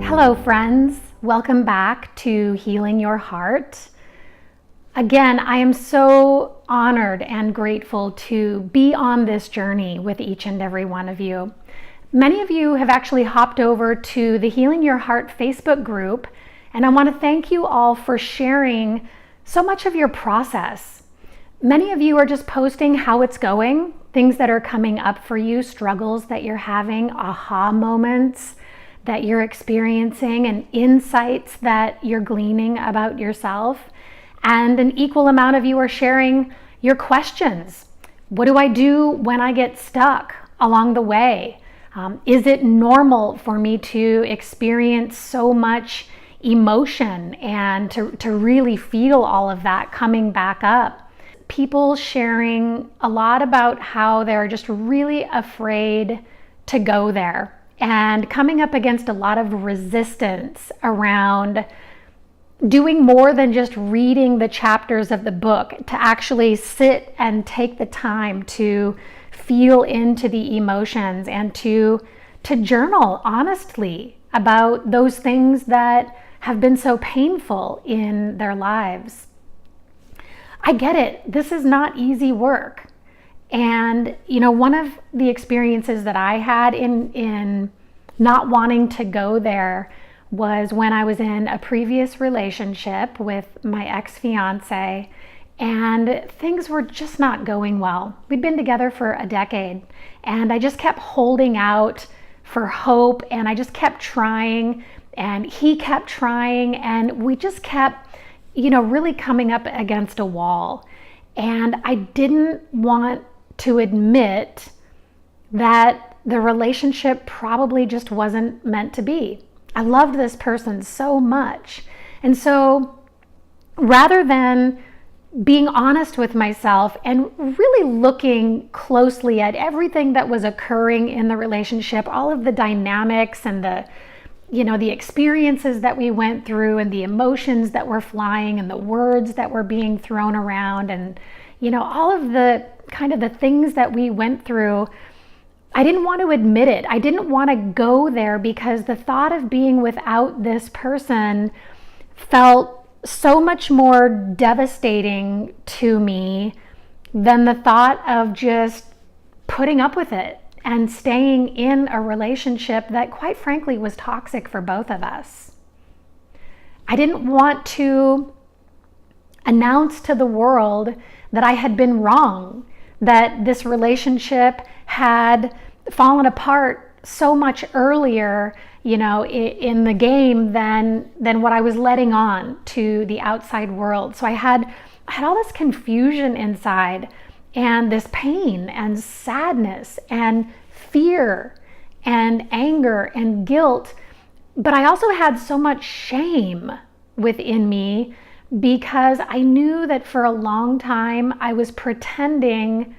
Hello friends, welcome back to Healing Your Heart. Again, I am so honored and grateful to be on this journey with each and every one of you. Many of you have actually hopped over to the Healing Your Heart Facebook group, and I want to thank you all for sharing so much of your process. Many of you are just posting how it's going, things that are coming up for you, struggles that you're having, aha moments that you're experiencing, and insights that you're gleaning about yourself. And an equal amount of you are sharing your questions. What do I do when I get stuck along the way? Is it normal for me to experience so much emotion and to really feel all of that coming back up? People sharing a lot about how they're just really afraid to go there and coming up against a lot of resistance around doing more than just reading the chapters of the book, to actually sit and take the time to feel into the emotions and to journal honestly about those things that have been so painful in their lives. I get it. This is not easy work. And, one of the experiences that I had in not wanting to go there was when I was in a previous relationship with my ex-fiance, and things were just not going well. We'd been together for a decade, and I just kept holding out for hope, and I just kept trying, and he kept trying, and we just kept, really coming up against a wall. And I didn't want to admit that the relationship probably just wasn't meant to be. I loved this person so much. And so rather than being honest with myself and really looking closely at everything that was occurring in the relationship, all of the dynamics and the experiences that we went through and the emotions that were flying and the words that were being thrown around and, all of the kind of the things that we went through, I didn't want to admit it. I didn't want to go there because the thought of being without this person felt so much more devastating to me than the thought of just putting up with it and staying in a relationship that, quite frankly, was toxic for both of us. I didn't want to announce to the world that I had been wrong, that this relationship had fallen apart so much earlier, in the game than what I was letting on to the outside world. So I had all this confusion inside, and this pain and sadness and fear and anger and guilt. But I also had so much shame within me because I knew that for a long time I was pretending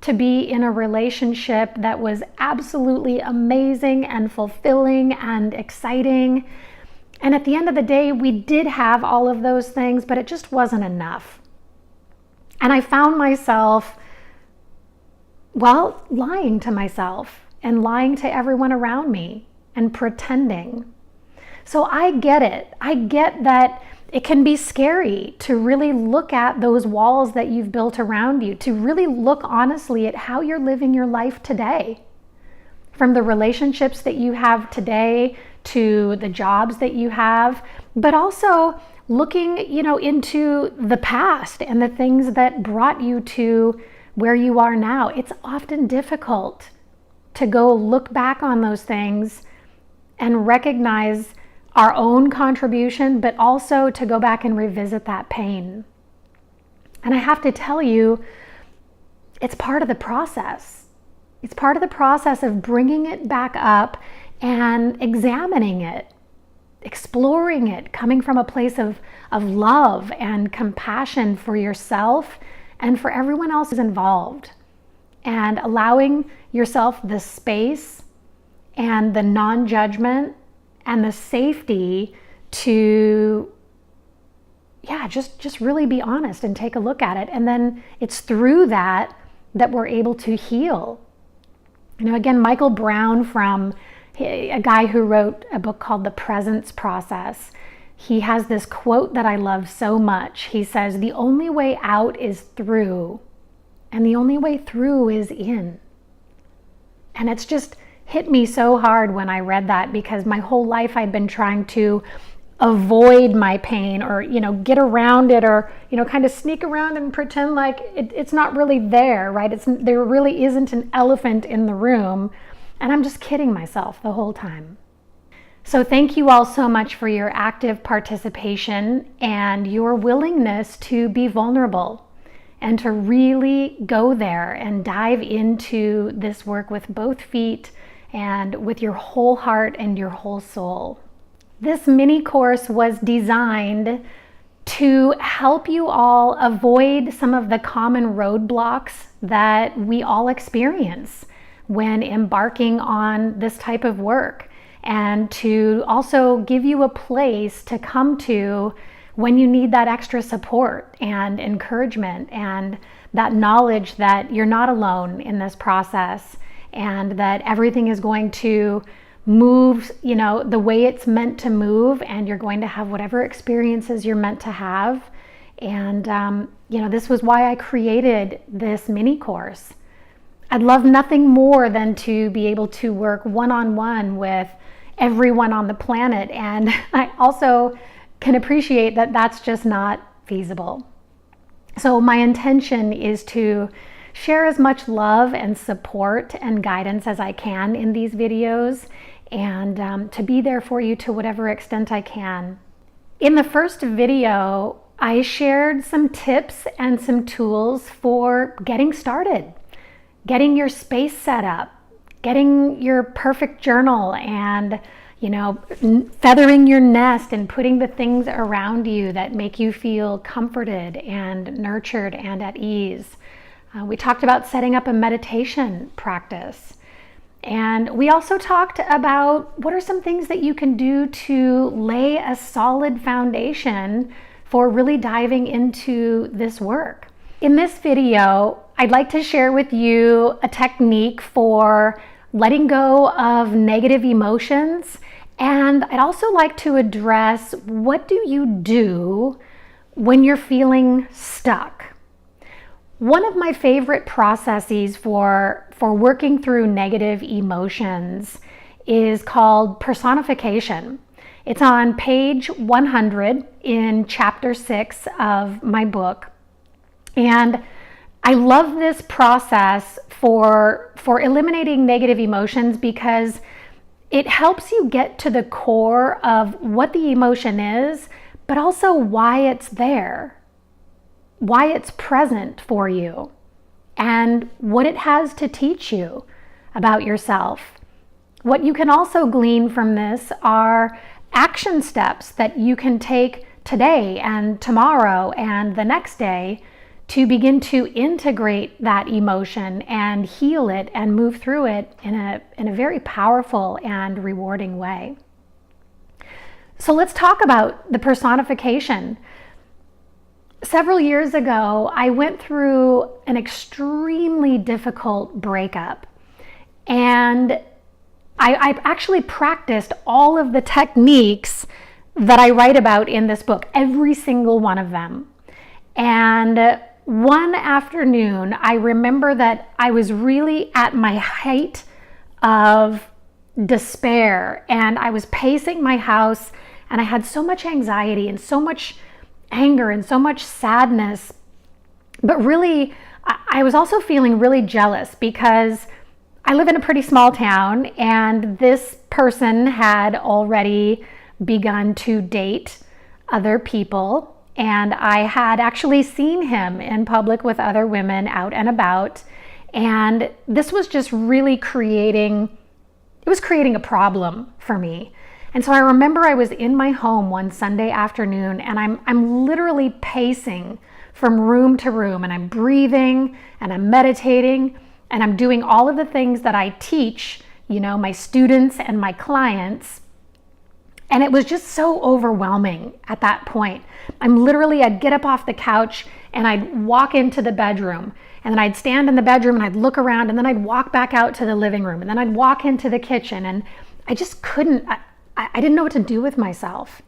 to be in a relationship that was absolutely amazing and fulfilling and exciting. And at the end of the day, we did have all of those things, but it just wasn't enough. And I found myself, lying to myself and lying to everyone around me and pretending. So I get it. I get that it can be scary to really look at those walls that you've built around you, to really look honestly at how you're living your life today. From the relationships that you have today to the jobs that you have, but also looking, into the past and the things that brought you to where you are now. It's often difficult to go look back on those things and recognize our own contribution, but also to go back and revisit that pain. And I have to tell you, it's part of the process. It's part of the process of bringing it back up and examining it, exploring it, coming from a place of love and compassion for yourself and for everyone else involved, and allowing yourself the space and the non-judgment and the safety to, just really be honest and take a look at it. And then it's through that we're able to heal. Again, Michael Brown from a guy who wrote a book called The Presence Process. He has this quote that I love so much. He says, "The only way out is through, and the only way through is in." And it's just hit me so hard when I read that, because my whole life I'd been trying to avoid my pain, or get around it, or kind of sneak around and pretend like it's not really there, right? There really isn't an elephant in the room, and I'm just kidding myself the whole time. So thank you all so much for your active participation and your willingness to be vulnerable and to really go there and dive into this work with both feet and with your whole heart and your whole soul. This mini course was designed to help you all avoid some of the common roadblocks that we all experience when embarking on this type of work, and to also give you a place to come to when you need that extra support and encouragement, and that knowledge that you're not alone in this process, and that everything is going to move, the way it's meant to move, and you're going to have whatever experiences you're meant to have. And, this was why I created this mini course. I'd love nothing more than to be able to work one-on-one with everyone on the planet. And I also can appreciate that that's just not feasible. So my intention is to share as much love and support and guidance as I can in these videos, and to be there for you to whatever extent I can. In the first video, I shared some tips and some tools for getting started, getting your space set up, getting your perfect journal, and feathering your nest and putting the things around you that make you feel comforted and nurtured and at ease. We talked about setting up a meditation practice. And we also talked about what are some things that you can do to lay a solid foundation for really diving into this work. In this video, I'd like to share with you a technique for letting go of negative emotions. And I'd also like to address, what do you do when you're feeling stuck? One of my favorite processes for working through negative emotions is called personification. It's on page 100 in chapter 6 of my book. And I love this process for eliminating negative emotions, because it helps you get to the core of what the emotion is, but also why it's there, why it's present for you, and what it has to teach you about yourself. What you can also glean from this are action steps that you can take today and tomorrow and the next day to begin to integrate that emotion and heal it and move through it in a very powerful and rewarding way. So let's talk about the personification. Several years ago, I went through an extremely difficult breakup, and I actually practiced all of the techniques that I write about in this book, every single one of them. And one afternoon, I remember that I was really at my height of despair, and I was pacing my house, and I had so much anxiety and so much anger and so much sadness. But really, I was also feeling really jealous, because I live in a pretty small town, and this person had already begun to date other people. And I had actually seen him in public with other women out and about. And this was just really creating a problem for me. And so I remember I was in my home one Sunday afternoon, and I'm literally pacing from room to room, and I'm breathing and I'm meditating, and I'm doing all of the things that I teach, my students and my clients. And it was just so overwhelming at that point. I'd get up off the couch and I'd walk into the bedroom, and then I'd stand in the bedroom and I'd look around, and then I'd walk back out to the living room, and then I'd walk into the kitchen, and I just couldn't, I didn't know what to do with myself.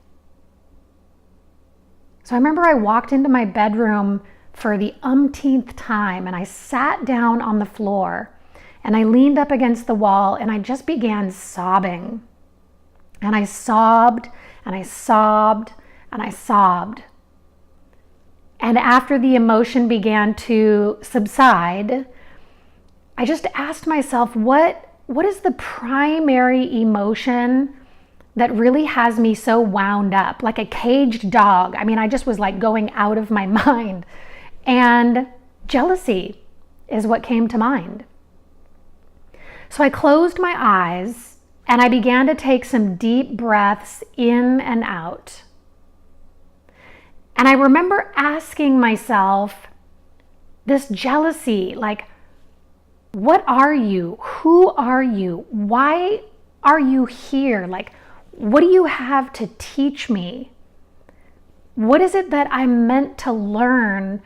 So I remember I walked into my bedroom for the umpteenth time, and I sat down on the floor and I leaned up against the wall and I just began sobbing. And I sobbed and I sobbed and I sobbed. And after the emotion began to subside, I just asked myself, what is the primary emotion that really has me so wound up, like a caged dog? I mean, I just was like going out of my mind. And jealousy is what came to mind. So I closed my eyes and I began to take some deep breaths in and out. And I remember asking myself this jealousy, like, what are you? Who are you? Why are you here? Like, what do you have to teach me? What is it that I'm meant to learn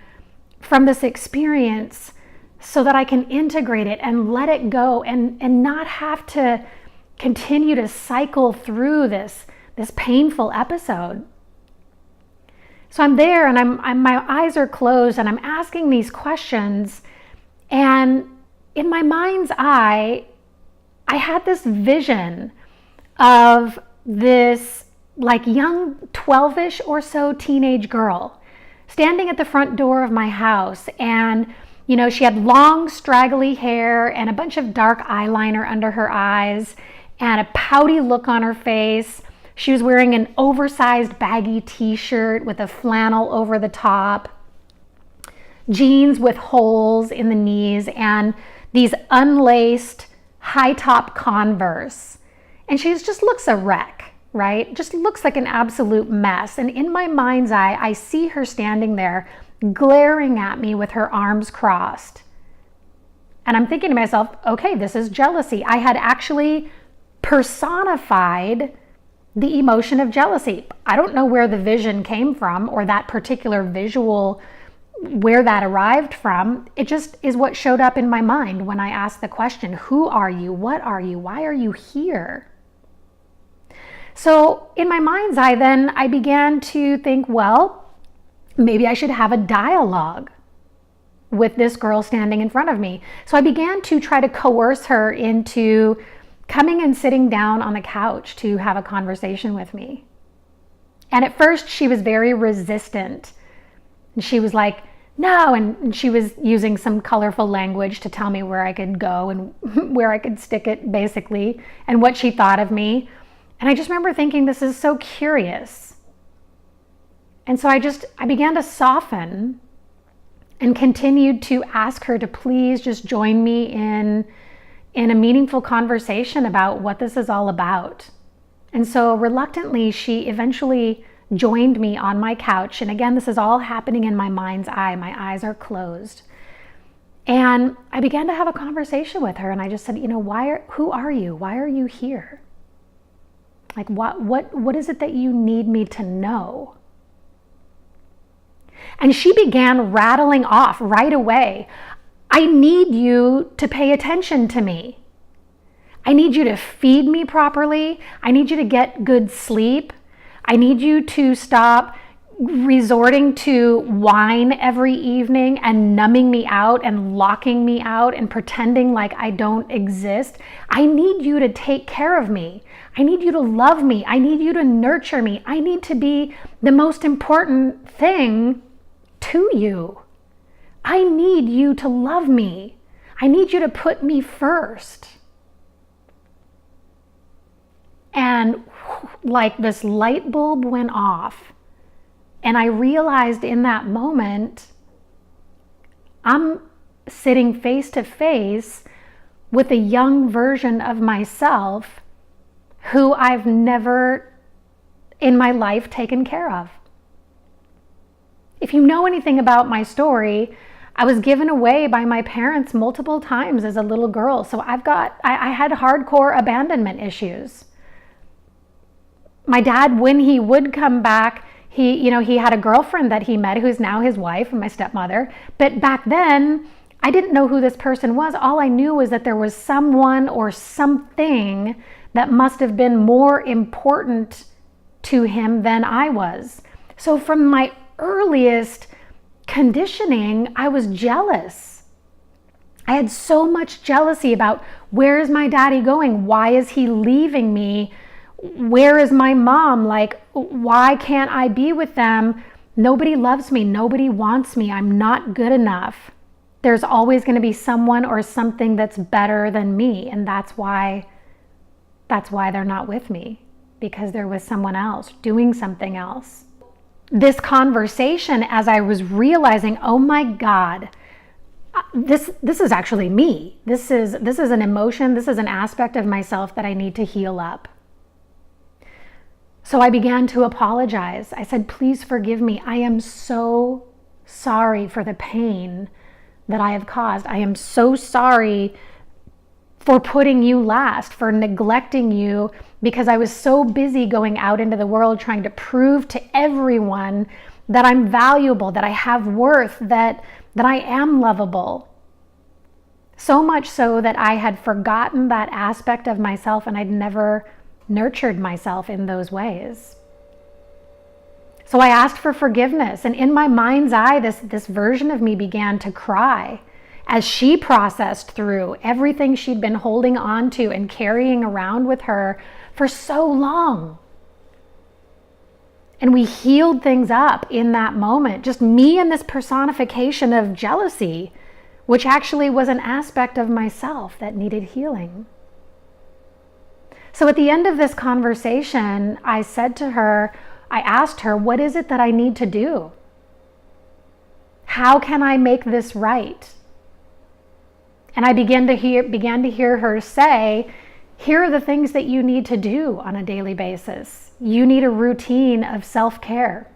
from this experience so that I can integrate it and let it go and not have to continue to cycle through this painful episode? So I'm there and I'm my eyes are closed and I'm asking these questions, and in my mind's eye, I had this vision of this like young 12-ish or so teenage girl standing at the front door of my house, and you know, she had long straggly hair and a bunch of dark eyeliner under her eyes and a pouty look on her face. She was wearing an oversized baggy t-shirt with a flannel over the top, jeans with holes in the knees, and these unlaced high-top Converse. And she just looks a wreck, right? Just looks like an absolute mess. And in my mind's eye, I see her standing there glaring at me with her arms crossed. And I'm thinking to myself, okay, this is jealousy. I had actually personified the emotion of jealousy. I don't know where the vision came from or that particular visual, where that arrived from. It just is what showed up in my mind when I asked the question, who are you? What are you? Why are you here? So in my mind's eye, then I began to think, well, maybe I should have a dialogue with this girl standing in front of me. So I began to try to coerce her into coming and sitting down on the couch to have a conversation with me. And at first she was very resistant. And she was like, no, and she was using some colorful language to tell me where I could go and where I could stick it, basically, and what she thought of me. And I just remember thinking, this is so curious. And so I began to soften and continued to ask her to please just join me in a meaningful conversation about what this is all about. And so reluctantly, she eventually joined me on my couch. And again, this is all happening in my mind's eye. My eyes are closed. And I began to have a conversation with her. And I just said, you know, who are you? Why are you here? Like, what is it that you need me to know? And she began rattling off right away. I need you to pay attention to me. I need you to feed me properly. I need you to get good sleep. I need you to stop resorting to wine every evening and numbing me out and locking me out and pretending like I don't exist. I need you to take care of me. I need you to love me. I need you to nurture me. I need to be the most important thing to you. I need you to love me. I need you to put me first. And like this light bulb went off. And I realized in that moment, I'm sitting face to face with a young version of myself who I've never in my life taken care of. If you know anything about my story, I was given away by my parents multiple times as a little girl. So I had hardcore abandonment issues. My dad, when he would come back, he had a girlfriend that he met who's now his wife and my stepmother. But back then, I didn't know who this person was. All I knew was that there was someone or something that must have been more important to him than I was. So from my earliest conditioning, I was jealous. I had so much jealousy about, where is my daddy going? Why is he leaving me? Where is my mom? Like, why can't I be with them? Nobody loves me. Nobody wants me. I'm not good enough. There's always going to be someone or something that's better than me. And that's why they're not with me, because they're with someone else doing something else. This conversation, as I was realizing, oh my God, this is actually me. This is an emotion. This is an aspect of myself that I need to heal up. So I began to apologize. I said, please forgive me. I am so sorry for the pain that I have caused. I am so sorry for putting you last, for neglecting you, because I was so busy going out into the world trying to prove to everyone that I'm valuable, that I have worth, that I am lovable. So much so that I had forgotten that aspect of myself, and I'd never nurtured myself in those ways. So I asked for forgiveness, and in my mind's eye, this version of me began to cry as she processed through everything she'd been holding on to and carrying around with her for so long. And we healed things up in that moment, just me and this personification of jealousy, which actually was an aspect of myself that needed healing. So at the end of this conversation, I asked her, what is it that I need to do? How can I make this right? And I began to hear her say, here are the things that you need to do on a daily basis. You need a routine of self-care.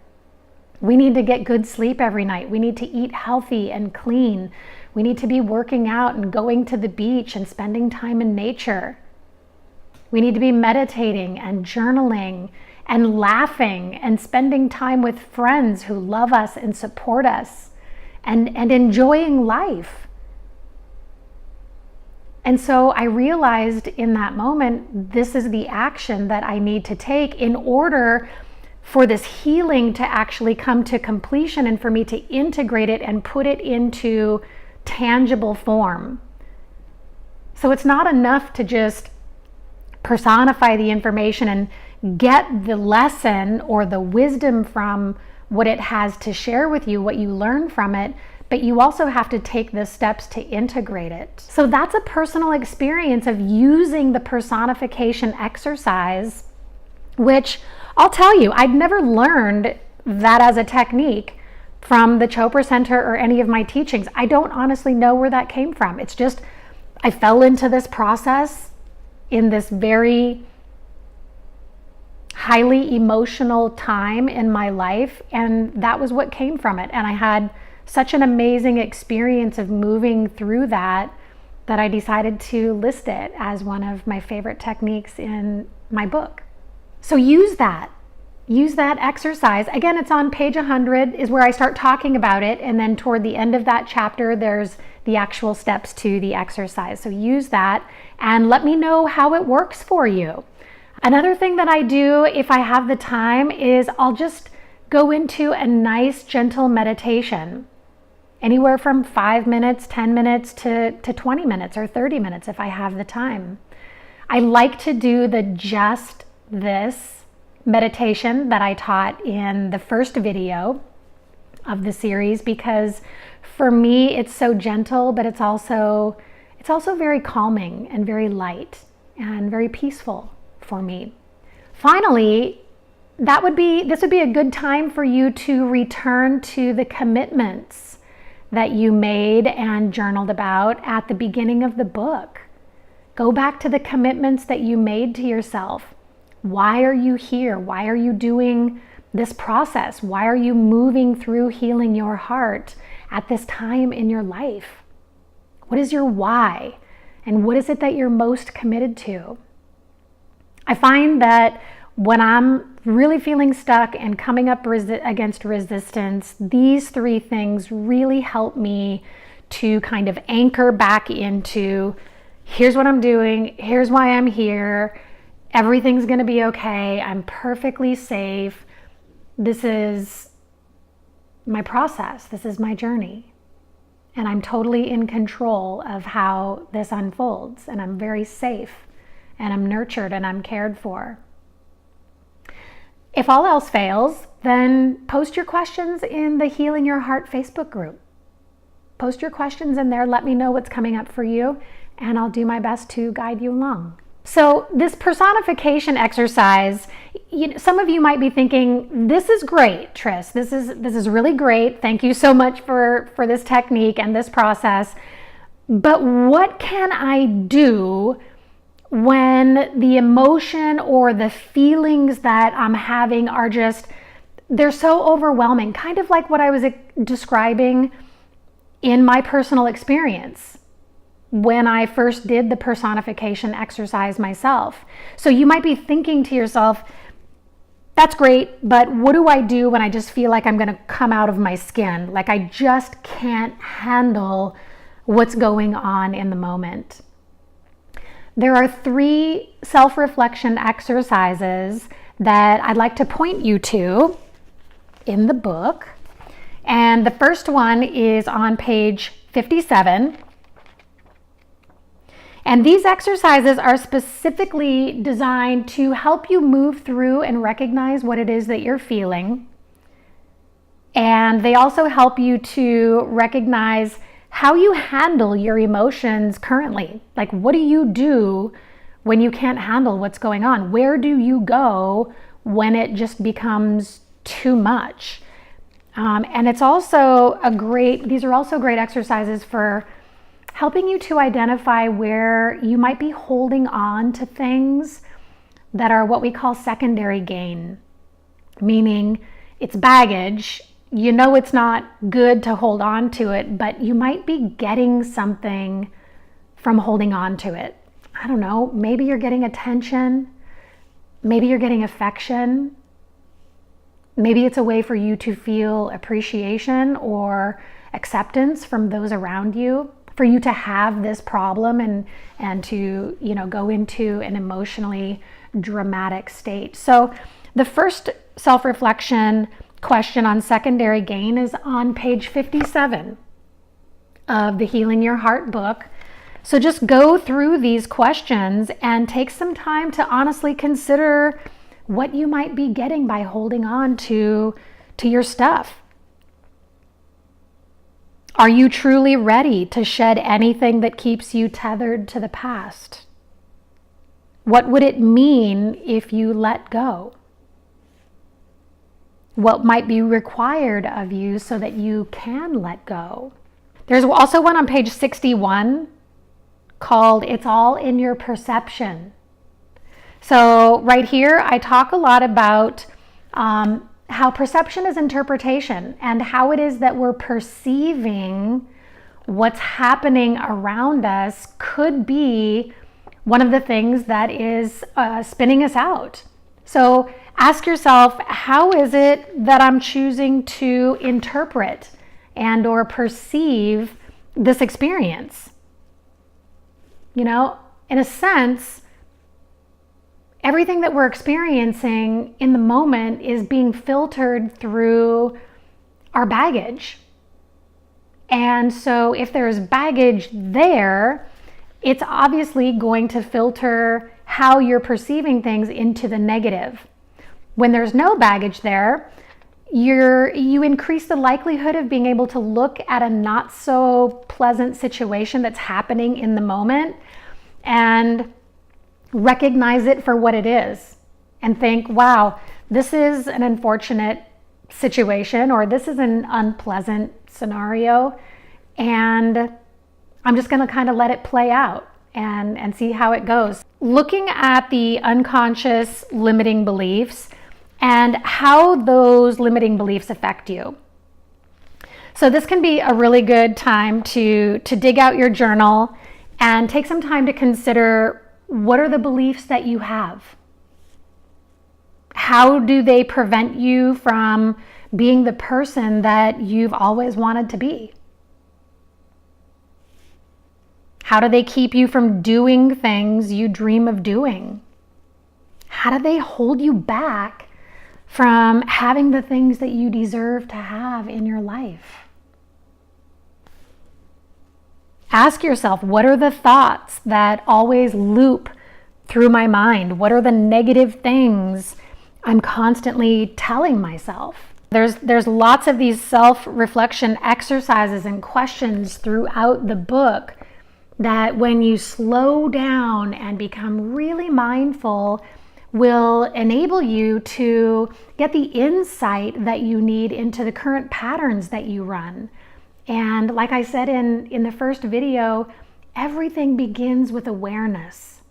We need to get good sleep every night. We need to eat healthy and clean. We need to be working out and going to the beach and spending time in nature. We need to be meditating and journaling and laughing and spending time with friends who love us and support us and enjoying life. And so I realized in that moment, this is the action that I need to take in order for this healing to actually come to completion and for me to integrate it and put it into tangible form. So it's not enough to just personify the information and get the lesson or the wisdom from what it has to share with you, what you learn from it, but you also have to take the steps to integrate it. So that's a personal experience of using the personification exercise, which I'll tell you, I'd never learned that as a technique from the Chopra Center or any of my teachings. I don't honestly know where that came from. It's just, I fell into this process in this very highly emotional time in my life, and that was what came from it. And I had such an amazing experience of moving through that I decided to list it as one of my favorite techniques in my book. So use that exercise. Again, it's on page 100 is where I start talking about it, and then toward the end of that chapter there's the actual steps to the exercise. So use that and let me know how it works for you. Another thing that I do if I have the time is I'll just go into a nice gentle meditation. Anywhere from 5 minutes, 10 minutes to 20 minutes or 30 minutes if I have the time. I like to do the just this meditation that I taught in the first video of the series, because for me it's so gentle, but it's also very calming and very light and very peaceful for me. Finally, this would be a good time for you to return to the commitments that you made and journaled about at the beginning of the book. Go back to the commitments that you made to yourself. Why are you here? Why are you doing this process? Why are you moving through healing your heart at this time in your life? What is your why? And what is it that you're most committed to? I find that when I'm really feeling stuck and coming up against resistance, these 3 things really help me to kind of anchor back into, here's what I'm doing, here's why I'm here, Everything's going to be okay. I'm perfectly safe. This is my process. This is my journey. And I'm totally in control of how this unfolds. And I'm very safe. And I'm nurtured and I'm cared for. If all else fails, then post your questions in the Healing Your Heart Facebook group. Post your questions in there. Let me know what's coming up for you. And I'll do my best to guide you along. So this personification exercise, some of you might be thinking, this is great, Tris. This is really great. Thank you so much for this technique and this process. But what can I do when the emotion or the feelings that I'm having are they're so overwhelming, kind of like what I was describing in my personal experience when I first did the personification exercise myself. So you might be thinking to yourself, that's great, but what do I do when I just feel like I'm going to come out of my skin? Like I just can't handle what's going on in the moment. There are 3 self-reflection exercises that I'd like to point you to in the book. And the first one is on page 57. And these exercises are specifically designed to help you move through and recognize what it is that you're feeling. And they also help you to recognize how you handle your emotions currently. Like, what do you do when you can't handle what's going on? Where do you go when it just becomes too much? And it's also these are also great exercises for helping you to identify where you might be holding on to things that are what we call secondary gain, meaning it's baggage. You know it's not good to hold on to it, but you might be getting something from holding on to it. I don't know, maybe you're getting attention, maybe you're getting affection, maybe it's a way for you to feel appreciation or acceptance from those around you, for you to have this problem and to, go into an emotionally dramatic state. So the first self-reflection question on secondary gain is on page 57 of the Healing Your Heart book. So just go through these questions and take some time to honestly consider what you might be getting by holding on to your stuff. Are you truly ready to shed anything that keeps you tethered to the past? What would it mean if you let go? What might be required of you so that you can let go? There's also one on page 61 called It's All in Your Perception. So right here, I talk a lot about how perception is interpretation and how it is that we're perceiving what's happening around us could be one of the things that is spinning us out. So ask yourself, how is it that I'm choosing to interpret and or perceive this experience? In a sense, everything that we're experiencing in the moment is being filtered through our baggage. And so if there's baggage there, it's obviously going to filter how you're perceiving things into the negative. When there's no baggage there, you increase the likelihood of being able to look at a not so pleasant situation that's happening in the moment and recognize it for what it is and think, wow, this is an unfortunate situation, or this is an unpleasant scenario, and I'm just going to kind of let it play out and see how it goes. Looking at the unconscious limiting beliefs and how those limiting beliefs affect you. So this can be a really good time to dig out your journal and take some time to consider, what are the beliefs that you have? How do they prevent you from being the person that you've always wanted to be? How do they keep you from doing things you dream of doing? How do they hold you back from having the things that you deserve to have in your life? Ask yourself, what are the thoughts that always loop through my mind? What are the negative things I'm constantly telling myself? There's lots of these self-reflection exercises and questions throughout the book that, when you slow down and become really mindful, will enable you to get the insight that you need into the current patterns that you run. And like I said in the first video, everything begins with awareness.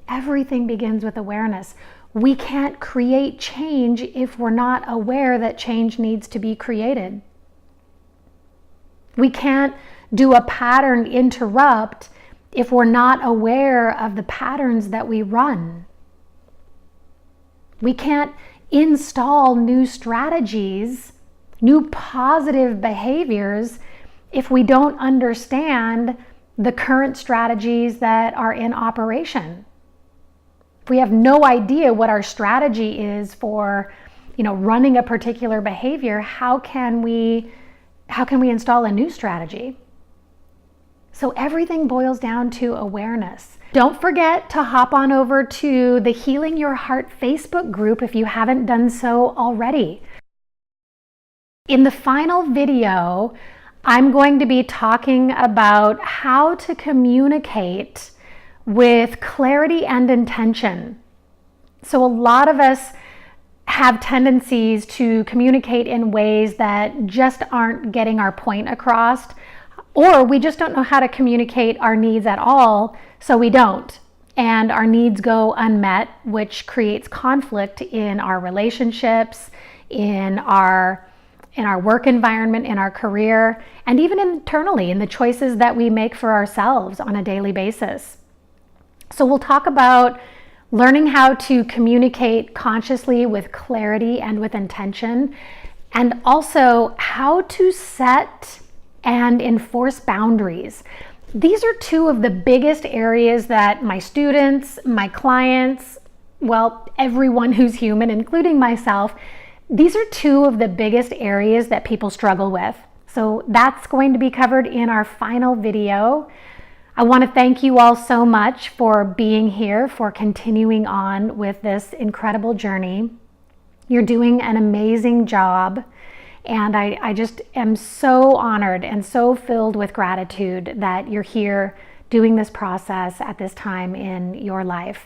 Everything begins with awareness. We can't create change if we're not aware that change needs to be created. We can't do a pattern interrupt if we're not aware of the patterns that we run. We can't install new strategies, new positive behaviors, if we don't understand the current strategies that are in operation. If we have no idea what our strategy is for, running a particular behavior, how can we install a new strategy? So everything boils down to awareness. Don't forget to hop on over to the Healing Your Heart Facebook group if you haven't done so already. In the final video, I'm going to be talking about how to communicate with clarity and intention. So a lot of us have tendencies to communicate in ways that just aren't getting our point across, or we just don't know how to communicate our needs at all, so we don't. And our needs go unmet, which creates conflict in our relationships, in our work environment, in our career, and even internally in the choices that we make for ourselves on a daily basis. So we'll talk about learning how to communicate consciously with clarity and with intention, and also how to set and enforce boundaries. These are two of the biggest areas that my students, my clients, everyone who's human, including myself, these are two of the biggest areas that people struggle with. So that's going to be covered in our final video. I want to thank you all so much for being here, for continuing on with this incredible journey. You're doing an amazing job. And I just am so honored and so filled with gratitude that you're here doing this process at this time in your life.